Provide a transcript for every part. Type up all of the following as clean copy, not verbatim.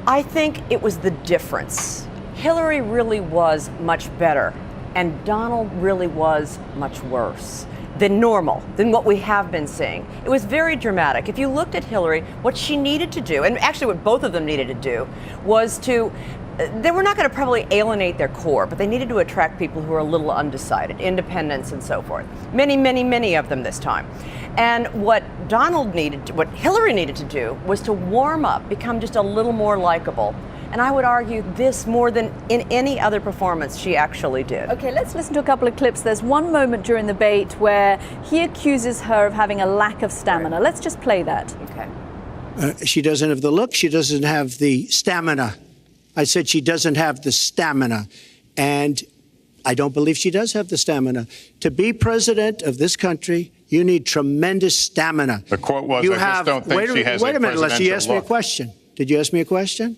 I think it was the difference. Hillary really was much better, and Donald really was much worse than normal, than what we have been seeing. It was very dramatic. If you looked at Hillary, what she needed to do, and actually what both of them needed to do, was to, they were not going to probably alienate their core, but they needed to attract people who are a little undecided, independents and so forth. Many, many, many of them this time. And what what Hillary needed to do was to warm up, become just a little more likable. And I would argue this more than in any other performance she actually did. Okay, let's listen to a couple of clips. There's one moment during the debate where he accuses her of having a lack of stamina. Right. Let's just play that. Okay. She doesn't have the look. She doesn't have the stamina. I said she doesn't have the stamina. And I don't believe she does have the stamina. To be president of this country, you need tremendous stamina. The quote was, I just don't think she has a presidential look. Wait a minute, Leslie, you asked me a question. Did you ask me a question?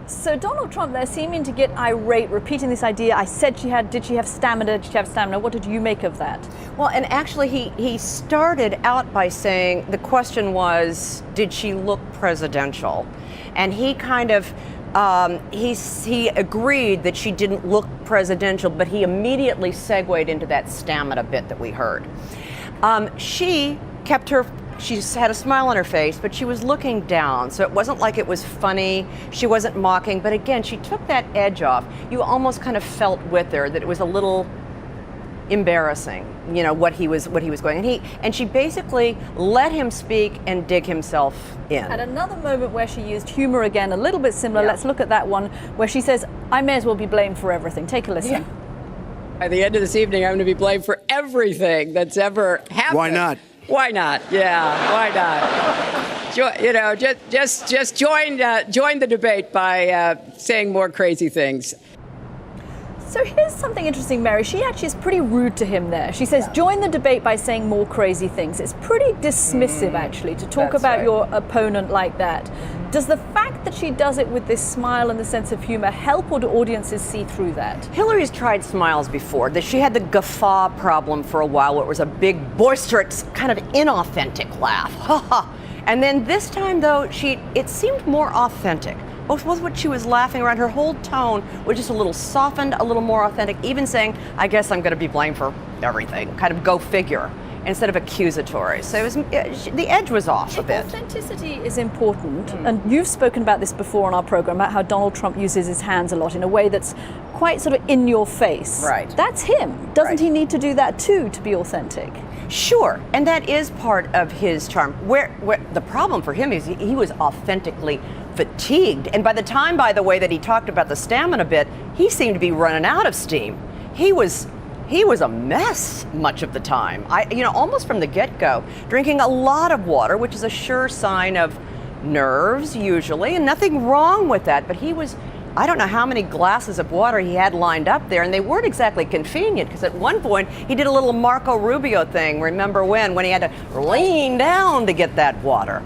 So Donald Trump there seeming to get irate, repeating this idea, I said did she have stamina, did she have stamina? What did you make of that? Well, and actually he started out by saying, the question was, did she look presidential? And he kind of, he agreed that she didn't look presidential, but he immediately segued into that stamina bit that we heard. She had a smile on her face, but she was looking down, so it wasn't like it was funny. She wasn't mocking, but again, she took that edge off. You almost kind of felt with her that it was a little embarrassing, you know, what he was going. And she basically let him speak and dig himself in. At another moment where she used humor again, a little bit similar. Yeah. Let's look at that one where she says, "I may as well be blamed for everything." Take a listen. Yeah. By the end of this evening, I'm going to be blamed for everything that's ever happened. Why not? Why not? Yeah, why not? You know, just join the debate by saying more crazy things. So here's something interesting, Mary. She actually is pretty rude to him there. She says, join the debate by saying more crazy things. It's pretty dismissive, actually, to talk about your opponent like that. Does the fact that she does it with this smile and the sense of humor help, or do audiences see through that? Hillary's tried smiles before. That she had the guffaw problem for a while, where it was a big, boisterous, kind of inauthentic laugh. Ha ha. And then this time, though, it seemed more authentic. Both what she was laughing around, her whole tone was just a little softened, a little more authentic, even saying, I guess I'm going to be blamed for everything, kind of go figure, instead of accusatory. So the edge was off a bit. Authenticity is important, and you've spoken about this before on our program, about how Donald Trump uses his hands a lot in a way that's quite sort of in your face. Right. That's him. Doesn't he need to do that too to be authentic? Sure, and that is part of his charm. Where the problem for him is he was authentically fatigued, and by the time, by the way, that he talked about the stamina bit, he seemed to be running out of steam. He was a mess much of the time. Almost from the get-go, drinking a lot of water, which is a sure sign of nerves usually, and nothing wrong with that. But I don't know how many glasses of water he had lined up there, and they weren't exactly convenient, because at one point he did a little Marco Rubio thing. Remember when he had to lean down to get that water?